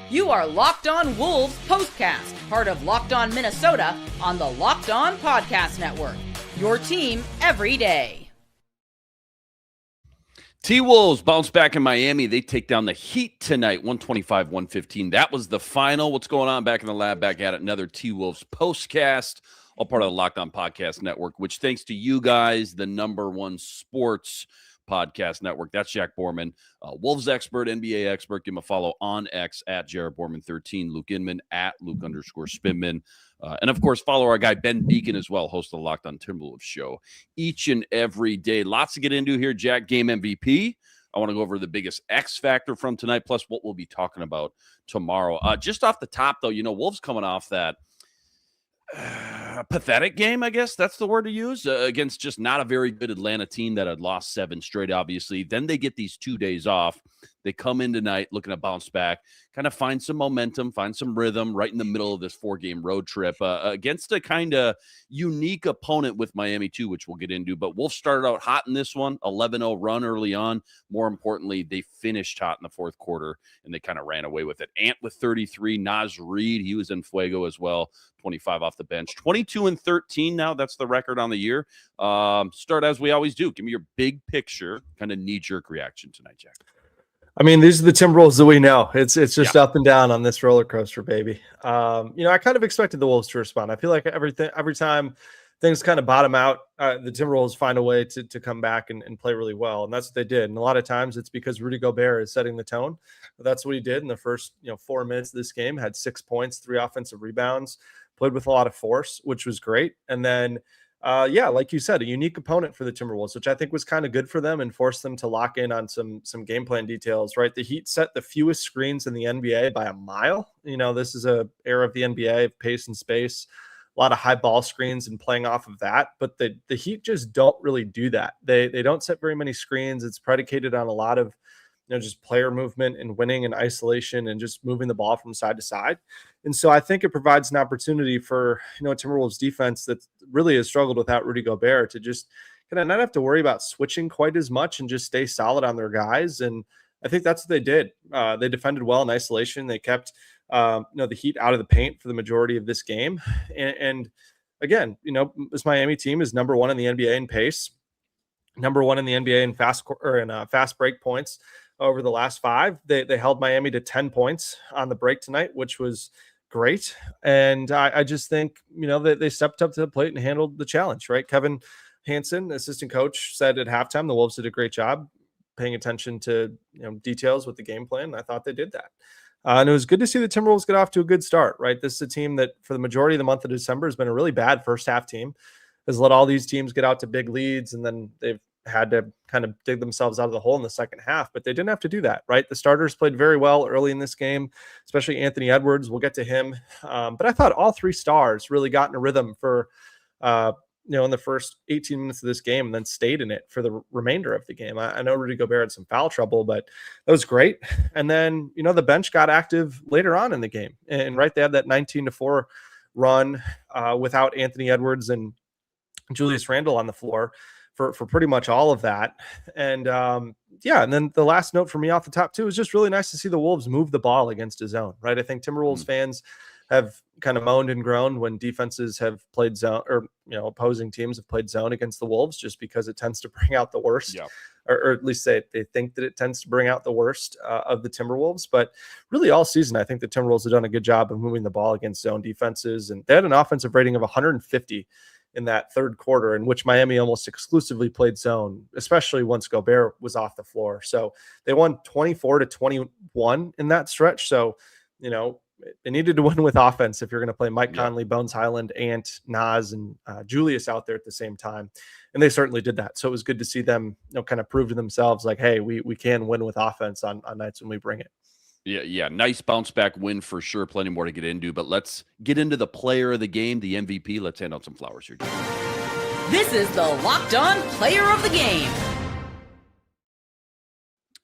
You are Locked On Wolves POSTCAST, part of Locked On Minnesota on the Locked On Podcast Network. Your team every day. T-Wolves bounce back in Miami. They take down the Heat tonight, 125-115. That was the final. What's going on back in the lab? Back at it. Another T-Wolves POSTCAST, all part of the Locked On Podcast Network, which thanks to you guys, the #1 sports podcast network. That's Jack Borman, Wolves expert, NBA expert. Give him a follow on X at Jared Borman13, Luke Inman at Luke_Spinman. And of course, follow our guy Ben Beacon as well, host of the Locked On Timberwolves show each and every day. Lots to get into here. Jack, game MVP. I want to go over the biggest X factor from tonight, plus what we'll be talking about tomorrow. Just off the top, though, Wolves coming off that pathetic game, I guess that's the word to use, against just not a very good Atlanta team that had lost 7 straight, obviously. Then they get these 2 days off. They come in tonight looking to bounce back, kind of find some momentum, find some rhythm right in the middle of this 4-game road trip against a kind of unique opponent with Miami too, which we'll get into. But Wolves started out hot in this one, 11-0 run early on. More importantly, they finished hot in the fourth quarter, and they kind of ran away with it. Ant with 33, Reid, he was in fuego as well, 25 off the bench. 22-13 now, that's the record on the year. Start as we always do. Give me your big picture, kind of knee-jerk reaction tonight, Jack. I mean, these are the Timberwolves that we know. It's just up and down on this roller coaster, baby. I kind of expected the Wolves to respond. I feel like every time things kind of bottom out, the Timberwolves find a way to come back and play really well, and that's what they did. And a lot of times it's because Rudy Gobert is setting the tone. But that's what he did in the first 4 minutes of this game. Had 6 points, 3 offensive rebounds, played with a lot of force, which was great. And then like you said, a unique opponent for the Timberwolves, which I think was kind of good for them and forced them to lock in on some game plan details, right? The Heat set the fewest screens in the NBA by a mile. This is a era of the NBA of pace and space, a lot of high ball screens and playing off of that. But the Heat just don't really do that. They don't set very many screens. It's predicated on a lot of just player movement and winning and isolation and just moving the ball from side to side. And so I think it provides an opportunity for, Timberwolves defense that really has struggled without Rudy Gobert to just kind of not have to worry about switching quite as much and just stay solid on their guys. And I think that's what they did. They defended well in isolation. They kept, the Heat out of the paint for the majority of this game. And again, this Miami team is #1 in the NBA in pace, #1 in the NBA in fast break points. Over the last 5, they held Miami to 10 points on the break tonight, which was great. And I just think, they stepped up to the plate and handled the challenge, right? Kevin Hansen, assistant coach, said at halftime the Wolves did a great job paying attention to details with the game plan. I thought they did that. And it was good to see the Timberwolves get off to a good start, right? This is a team that for the majority of the month of December has been a really bad first half team, has let all these teams get out to big leads, and then they've had to kind of dig themselves out of the hole in the second half, but they didn't have to do that, right? The starters played very well early in this game, especially Anthony Edwards. We'll get to him. But I thought all 3 stars really got in a rhythm for, in the first 18 minutes of this game and then stayed in it for the remainder of the game. I know Rudy Gobert had some foul trouble, but that was great. And then, the bench got active later on in the game. And right, they had that 19-4 run without Anthony Edwards and Julius Randle on the floor for pretty much all of that. And and then the last note for me off the top too is just really nice to see the Wolves move the ball against a zone, right? I think Timberwolves fans have kind of moaned and groaned when defenses have played zone, or opposing teams have played zone against the Wolves, just because it tends to bring out the worst, or at least they think that it tends to bring out the worst of the Timberwolves. But really all season, I think the Timberwolves have done a good job of moving the ball against zone defenses, and they had an offensive rating of 150 in that third quarter, in which Miami almost exclusively played zone, especially once Gobert was off the floor. So they won 24-21 in that stretch. So, they needed to win with offense if you're going to play Mike Conley, Bones Highland, Ant, Nas, and Julius out there at the same time. And they certainly did that. So it was good to see them, kind of prove to themselves like, hey, we can win with offense on nights when we bring it. Yeah. Nice bounce back win for sure. Plenty more to get into, but let's get into the player of the game, the MVP. Let's hand out some flowers here. This is the Locked On Player of the Game.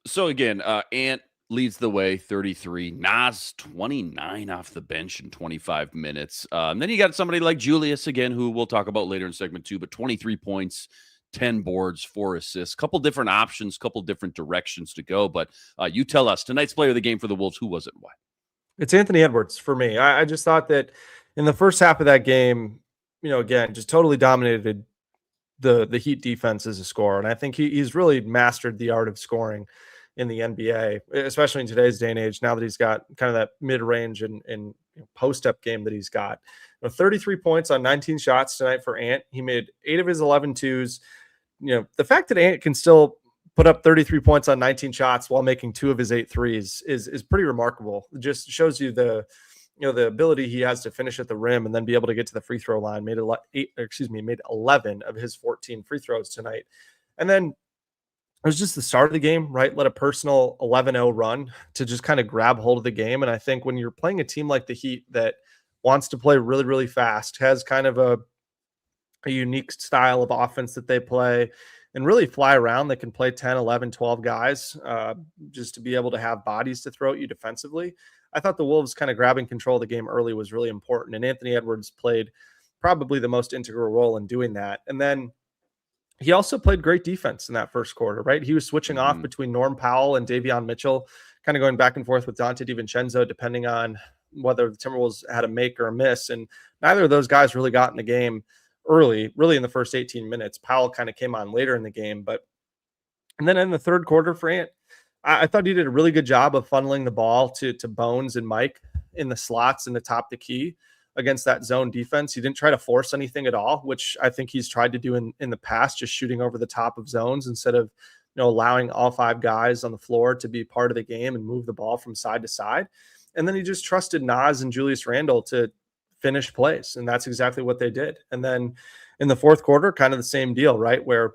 So again, Ant leads the way, 33. Nas, 29 off the bench in 25 minutes. Then you got somebody like Julius again, who we'll talk about later in segment 2, but 23 points, 10 boards, 4 assists, couple different options, couple different directions to go. But you tell us, tonight's player of the game for the Wolves, who was it and why? It's Anthony Edwards for me. I just thought that in the first half of that game, again, just totally dominated the Heat defense as a scorer. And I think he's really mastered the art of scoring in the NBA, especially in today's day and age, now that he's got kind of that mid-range and post-up game that he's got. 33 points on 19 shots tonight for Ant. He made 8 of his 11 twos. The fact that Ant can still put up 33 points on 19 shots while making 2 of his 8 threes is pretty remarkable. It just shows you the ability he has to finish at the rim and then be able to get to the free throw line. Made 11 of his 14 free throws tonight. And then it was just the start of the game, right? Led a personal 11-0 run to just kind of grab hold of the game. And I think when you're playing a team like the Heat that wants to play really, really fast, has kind of a unique style of offense that they play, and really fly around, they can play 10, 11, 12 guys just to be able to have bodies to throw at you defensively. I thought the Wolves kind of grabbing control of the game early was really important. And Anthony Edwards played probably the most integral role in doing that. And then he also played great defense in that first quarter, right? He was switching off between Norm Powell and Davion Mitchell, kind of going back and forth with Dante DiVincenzo, depending on whether the Timberwolves had a make or a miss. And neither of those guys really got in the game early, really in the first 18 minutes. Powell kind of came on later in the game. And then in the third quarter for Ant, I thought he did a really good job of funneling the ball to Bones and Mike in the slots and to top the key against that zone defense. He didn't try to force anything at all, which I think he's tried to do in the past, just shooting over the top of zones instead of allowing all 5 guys on the floor to be part of the game and move the ball from side to side. And then he just trusted Naz and Julius Randle to finish plays, and that's exactly what they did. And then in the fourth quarter, kind of the same deal, right? Where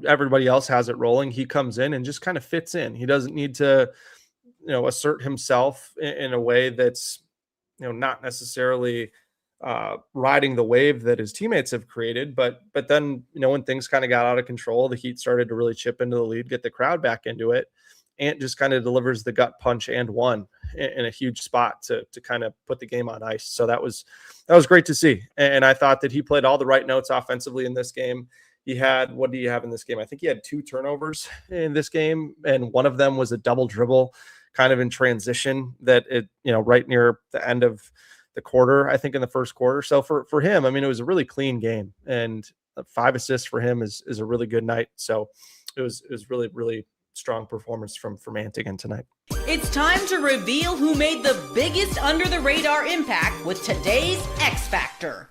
everybody else has it rolling. He comes in and just kind of fits in. He doesn't need to, assert himself in a way that's, not necessarily riding the wave that his teammates have created. But then, when things kind of got out of control, the Heat started to really chip into the lead, get the crowd back into it. Ant just kind of delivers the gut punch and one in a huge spot to kind of put the game on ice. So that was great to see. And I thought that he played all the right notes offensively in this game. He had, what do you have in this game? I think he had 2 turnovers in this game, and one of them was a double dribble kind of in transition that right near the end of the quarter, I think in the first quarter. So for him, I mean, it was a really clean game, and 5 assists for him is a really good night. So it was really, really strong performance from Ant again tonight. It's time to reveal who made the biggest under the radar impact with today's X Factor.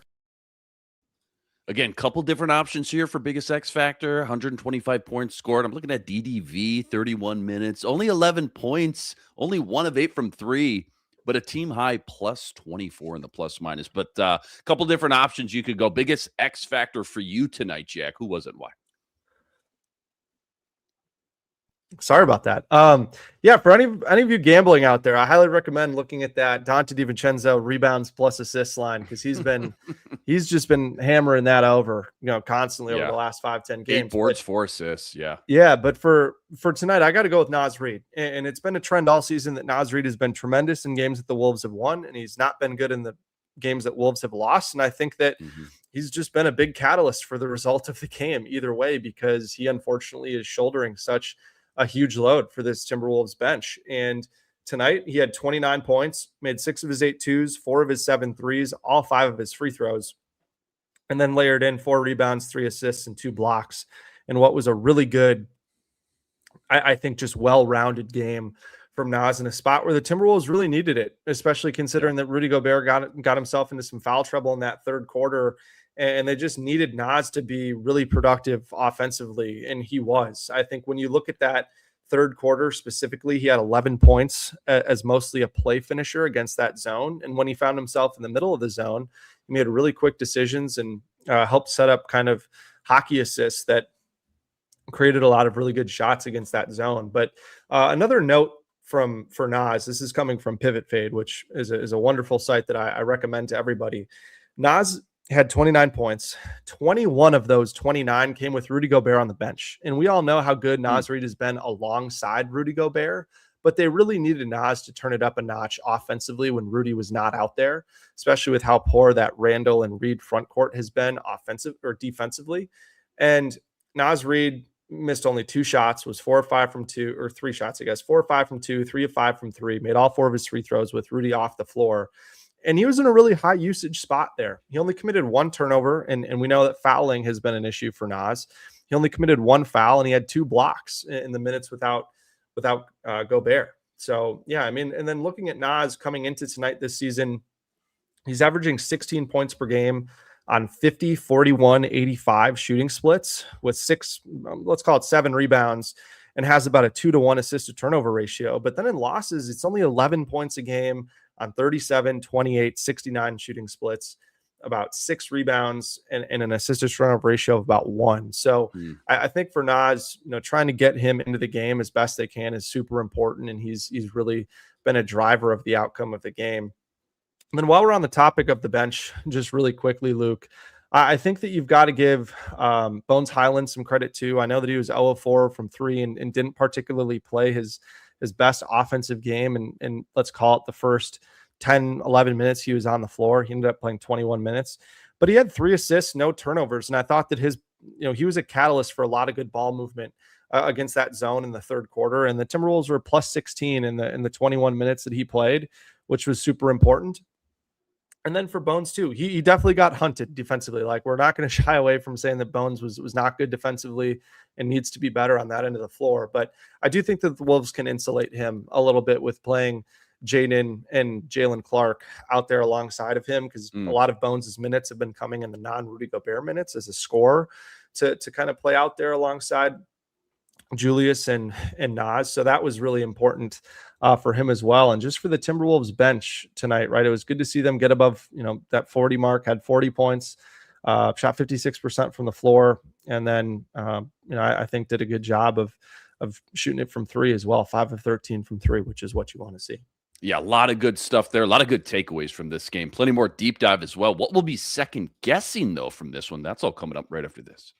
Again, couple different options here for biggest X Factor. 125 points scored. I'm looking at DDV, 31 minutes, only 11 points, only 1 of 8 from 3, but a team high plus 24 in the plus minus. But a couple different options you could go. Biggest X Factor for you tonight, Jack. Who was it? Why? Sorry about that. Yeah, for any of you gambling out there, I highly recommend looking at that Dante DiVincenzo rebounds plus assists line, because he's just been hammering that over, constantly over the last 5-10 games. 8 boards, 4 assists. Yeah. But for tonight, I got to go with Naz Reid, and it's been a trend all season that Naz Reid has been tremendous in games that the Wolves have won, and he's not been good in the games that Wolves have lost. And I think that he's just been a big catalyst for the result of the game either way, because he unfortunately is shouldering such a huge load for this Timberwolves bench. And tonight he had 29 points, made 6 of his 8 twos, 4 of his 7 threes, all 5 of his free throws, and then layered in 4 rebounds, 3 assists, and 2 blocks. And what was a really good, I think, just well-rounded game from Naz in a spot where the Timberwolves really needed it, especially considering that Rudy Gobert got himself into some foul trouble in that third quarter. And they just needed Naz to be really productive offensively, and he was. I think when you look at that third quarter specifically, he had 11 points as mostly a play finisher against that zone. And when he found himself in the middle of the zone, he made really quick decisions and helped set up kind of hockey assists that created a lot of really good shots against that zone. But another note for Naz, this is coming from Pivot Fade, which is a wonderful site that I recommend to everybody. Naz had 29 points. 21 of those 29 came with Rudy Gobert on the bench. And we all know how good Naz Reid has been alongside Rudy Gobert, but they really needed Naz to turn it up a notch offensively when Rudy was not out there, especially with how poor that Randle and Reid front court has been offensive or defensively. And Naz Reid missed only 2 shots, was 4 of 5 from 2, or 3 shots, I guess, 4 of 5 from 2, 3 of 5 from 3, made all 4 of his free throws with Rudy off the floor. And he was in a really high usage spot there. He only committed 1 turnover, and we know that fouling has been an issue for Naz. He only committed 1 foul, and he had 2 blocks in the minutes without Gobert. So, yeah, I mean, and then looking at Naz coming into tonight this season, he's averaging 16 points per game on 50, 41, 85 shooting splits with 6, let's call it 7 rebounds, and has about a 2-to-1 assist to turnover ratio. But then in losses, it's only 11 points a game on 37, 28, 69 shooting splits, about 6 rebounds, and an assist to turnover ratio of about 1. So I think for Naz, trying to get him into the game as best they can is super important, and he's really been a driver of the outcome of the game. And then while we're on the topic of the bench, just really quickly, Luke, I think that you've got to give Bones Highland some credit too. I know that he was 0 of 4 from 3 and didn't particularly play his best offensive game. And let's call it the first 10, 11 minutes he was on the floor. He ended up playing 21 minutes, but he had 3 assists, no turnovers. And I thought that he was a catalyst for a lot of good ball movement against that zone in the third quarter. And the Timberwolves were plus 16 in the 21 minutes that he played, which was super important. And then for Bones too, he definitely got hunted defensively. Like, we're not going to shy away from saying that Bones was not good defensively and needs to be better on that end of the floor. But I do think that the Wolves can insulate him a little bit with playing Jaden and Jalen Clark out there alongside of him, because a lot of Bones' minutes have been coming in the non-Rudy Gobert minutes as a scorer to kind of play out there alongside Julius and Naz. So that was really important for him as well. And just for the Timberwolves bench tonight, right? It was good to see them get above, that 40 mark, had 40 points, shot 56% from the floor. And then, I think did a good job of shooting it from 3 as well. 5 of 13 from 3, which is what you want to see. Yeah, a lot of good stuff there. A lot of good takeaways from this game. Plenty more deep dive as well. What will be second guessing though from this one? That's all coming up right after this.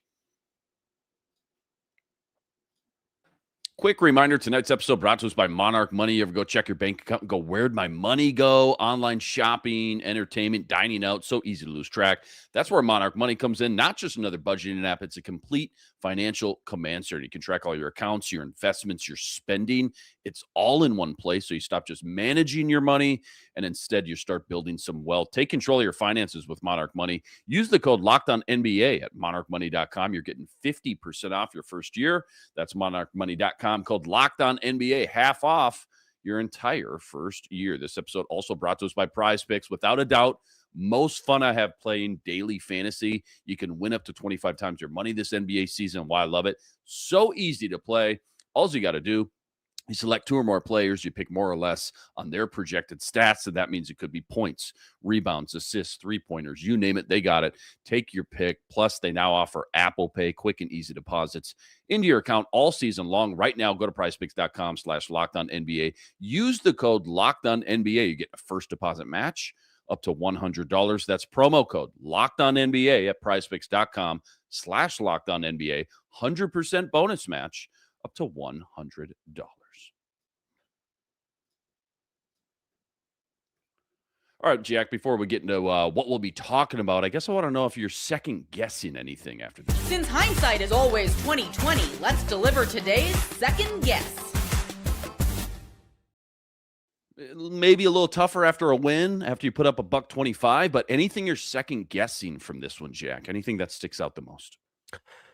Quick reminder, tonight's episode brought to us by Monarch Money. You ever go check your bank account and go, where'd my money go? Online shopping, entertainment, dining out, so easy to lose track. That's where Monarch Money comes in. Not just another budgeting app, it's a complete financial command center. You can track all your accounts, your investments, your spending. It's all in one place, so you stop just managing your money, and instead you start building some wealth. Take control of your finances with Monarch Money. Use the code LOCKEDONNBA at monarchmoney.com. You're getting 50% off your first year. That's monarchmoney.com. Code LOCKEDONNBA, half off your entire first year. This episode also brought to us by Prize Picks. Without a doubt, most fun I have playing daily fantasy. You can win up to 25 times your money this NBA season. Why I love it. So easy to play. All you got to do, you select 2 or more players, you pick more or less on their projected stats, and that means it could be points, rebounds, assists, 3-pointers, you name it, they got it. Take your pick. Plus, they now offer Apple Pay, quick and easy deposits into your account all season long. Right now, go to prizepicks.com/LockedOnNBA. Use the code LockedOnNBA. You get a first deposit match up to $100. That's promo code LockedOnNBA at prizepicks.com/LockedOnNBA. 100% bonus match up to $100. All right, Jack, before we get into what we'll be talking about, I guess I want to know if you're second guessing anything after this. Since hindsight is always 20/20, let's deliver today's second guess. Maybe a little tougher after a win, after you put up a $125, but anything you're second guessing from this one, Jack? Anything that sticks out the most?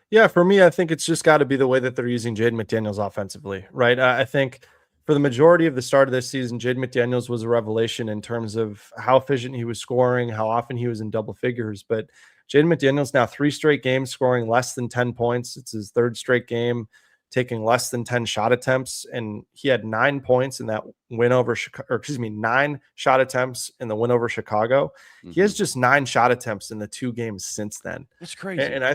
Yeah, for me, I think it's just got to be the way that they're using Jaden McDaniels offensively, right? I think for the majority of the start of this season, Jaden McDaniels was a revelation in terms of how efficient he was scoring, how often he was in double figures. But Jaden McDaniels now 3 straight games scoring less than 10 points. It's his 3rd straight game taking less than 10 shot attempts, and he had 9 points in that win over Chicago, or 9 shot attempts in the win over Chicago. He has just 9 shot attempts in the 2 games since then. That's crazy. And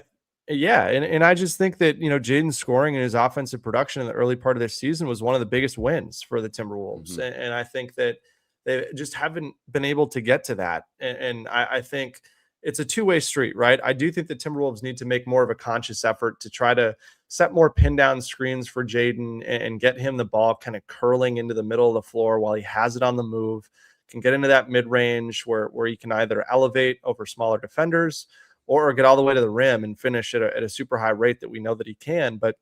I just think that, Jaden's scoring and his offensive production in the early part of this season was one of the biggest wins for the Timberwolves. And I think that they just haven't been able to get to that. And I think it's a two-way street, right? I do think the Timberwolves need to make more of a conscious effort to try to set more pin down screens for Jaden and get him the ball kind of curling into the middle of the floor while he has it on the move, can get into that mid-range where he can either elevate over smaller defenders or get all the way to the rim and finish at a super high rate that we know that he can. But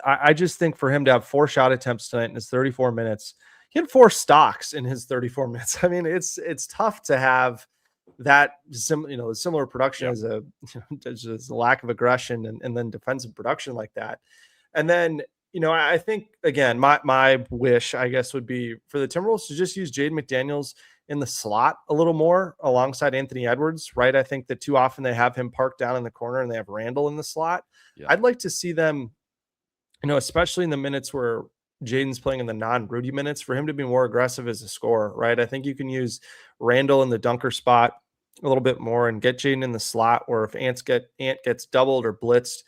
I just think for him to have 4 shot attempts tonight in his 34 minutes, he had 4 stocks in his 34 minutes. I mean, it's tough to have that similar production as a lack of aggression and then defensive production like that. And then, I think again, my wish, I guess, would be for the Timberwolves to just use Jaden McDaniels in the slot a little more alongside Anthony Edwards, right? I think that too often they have him parked down in the corner and they have Randall in the slot. Yeah. I'd like to see them, especially in the minutes where Jaden's playing in the non-Rudy minutes, for him to be more aggressive as a scorer, right? I think you can use Randall in the dunker spot a little bit more and get Jaden in the slot, or if Ant gets doubled or blitzed,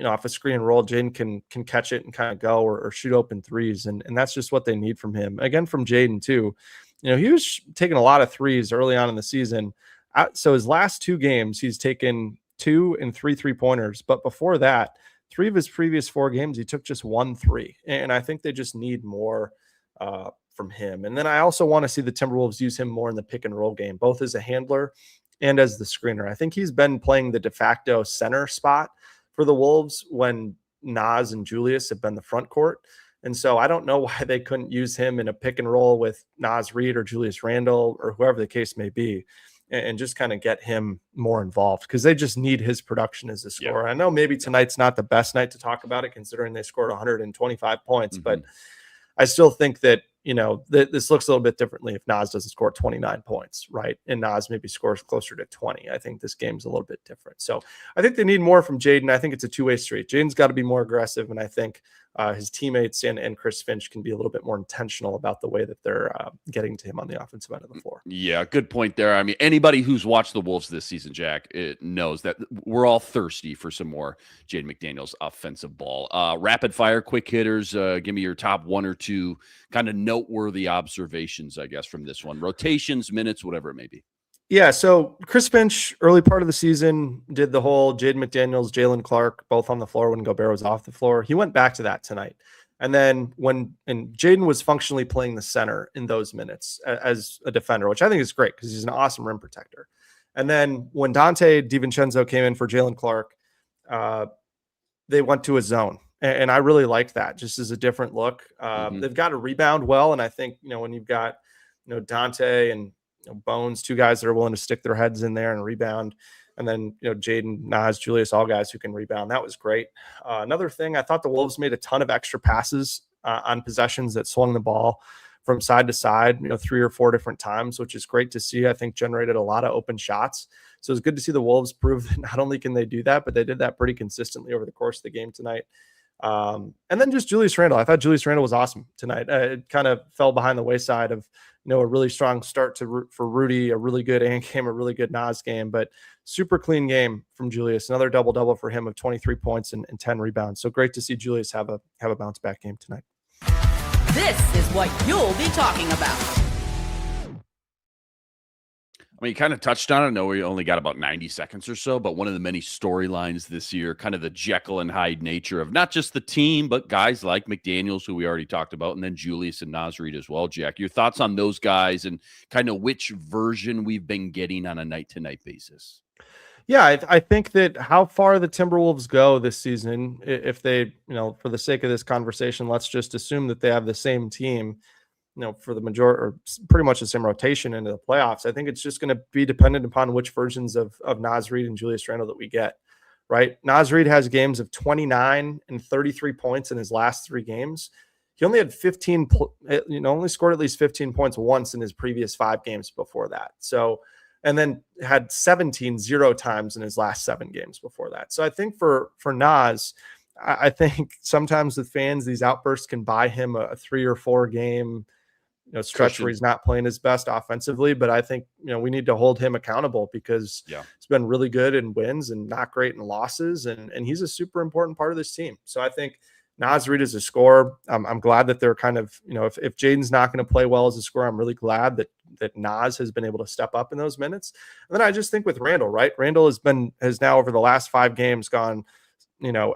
off a screen and roll, Jaden can catch it and kind of go or shoot open threes. And that's just what they need from him. Again, from Jaden too. He was taking a lot of threes early on in the season. So his last 2 games, he's taken 2 and 3 3-pointers. But before that, 3 of his previous 4 games, he took just 1 3. And I think they just need more from him. And then I also want to see the Timberwolves use him more in the pick and roll game, both as a handler and as the screener. I think he's been playing the de facto center spot for the Wolves when Naz and Julius have been the front court. And so I don't know why they couldn't use him in a pick and roll with Naz Reid or Julius Randle or whoever the case may be, and just kind of get him more involved, because they just need his production as a scorer. I know maybe tonight's not the best night to talk about it, considering they scored 125 points, but I still think that, this looks a little bit differently if Naz doesn't score 29 points, right? And Naz maybe scores closer to 20. I think this game's a little bit different. So I think they need more from Jaden. I think it's a two-way street. Jaden's got to be more aggressive, and I think his teammates and Chris Finch can be a little bit more intentional about the way that they're getting to him on the offensive end of the floor. Yeah, good point there. I mean, anybody who's watched the Wolves this season, Jack, it knows that we're all thirsty for some more Jaden McDaniels offensive ball. Rapid fire, quick hitters. Give me your top 1 or 2 kind of noteworthy observations, I guess, from this one. Rotations, minutes, whatever it may be. Yeah, so Chris Finch, early part of the season, did the whole Jaden McDaniels, Jalen Clark, both on the floor when Gobert was off the floor. He went back to that tonight. And then Jaden was functionally playing the center in those minutes as a defender, which I think is great because he's an awesome rim protector. And then when Dante DiVincenzo came in for Jalen Clark, they went to a zone. And I really liked that, just as a different look. They've got to rebound well. And I think, when you've got, Dante and Bones, 2 guys that are willing to stick their heads in there and rebound. And then, Jaden, Naz, Julius, all guys who can rebound. That was great. Another thing, I thought the Wolves made a ton of extra passes on possessions that swung the ball from side to side, 3 or 4 different times, which is great to see. I think generated a lot of open shots. So it's good to see the Wolves prove that not only can they do that, but they did that pretty consistently over the course of the game tonight. And then just Julius Randle. I thought Julius Randle was awesome tonight. It kind of fell behind the wayside of, a really strong start for Rudy, a really good Ant game, a really good Naz game, but super clean game from Julius. Another double-double for him of 23 points and 10 rebounds. So great to see Julius have a bounce-back game tonight. This is what you'll be talking about. I mean, you kind of touched on it. I know we only got about 90 seconds or so, but one of the many storylines this year, kind of the Jekyll and Hyde nature of not just the team, but guys like McDaniels, who we already talked about, and then Julius and Naz Reid as well. Jack, your thoughts on those guys and kind of which version we've been getting on a night-to-night basis? Yeah, I think that how far the Timberwolves go this season, if they, for the sake of this conversation, let's just assume that they have the same team, for the majority or pretty much the same rotation into the playoffs. I think it's just going to be dependent upon which versions of Naz Reid and Julius Randle that we get, right? Naz Reid has games of 29 and 33 points in his last 3 games. He only had only scored at least 15 points once in his previous 5 games before that. So, and then had 0 times in his last 7 games before that. So I think for Naz, I think sometimes with fans, these outbursts can buy him a 3 or 4 game stretch where he's not playing his best offensively. But I think, we need to hold him accountable because he's been really good in wins and not great in losses. And he's a super important part of this team. So I think Naz Reid is a scorer. I'm glad that they're kind of, if Jaden's not going to play well as a scorer, I'm really glad that Naz has been able to step up in those minutes. And then I just think with Randle, right? Randle has now over the last 5 games gone,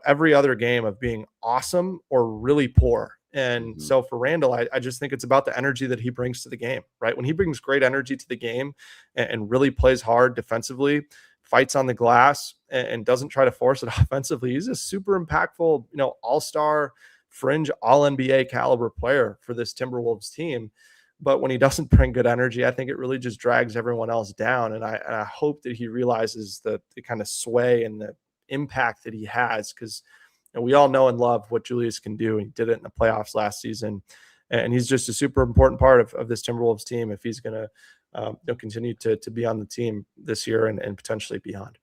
every other game of being awesome or really poor. And so for Randle, I just think it's about the energy that he brings to the game, right? When he brings great energy to the game and really plays hard defensively, fights on the glass and doesn't try to force it offensively. He's a super impactful, all-star, fringe, all-NBA caliber player for this Timberwolves team. But when he doesn't bring good energy, I think it really just drags everyone else down. And I hope that he realizes the kind of sway and the impact that he has, because we all know and love what Julius can do. He did it in the playoffs last season. And he's just a super important part of this Timberwolves team if he's going to continue to be on the team this year and potentially beyond.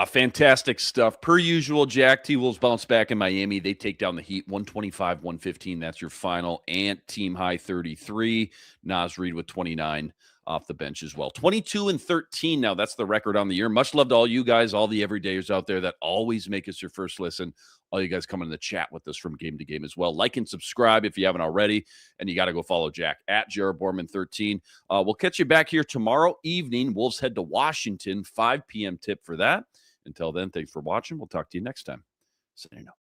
Fantastic stuff. Per usual, Jack, T-Wolves bounce back in Miami. They take down the Heat 125-115. That's your final. Ant team high 33. Nas Reid with 29 off the bench as well. 22-13 now. That's the record on the year. Much love to all you guys, all the everydayers out there that always make us your first listen. All you guys coming in the chat with us from game to game as well. Like and subscribe if you haven't already. And you got to go follow Jack at Jared Borman 13. We'll catch you back here tomorrow evening. Wolves head to Washington, 5 p.m. tip for that. Until then, thanks for watching. We'll talk to you next time. Signing out.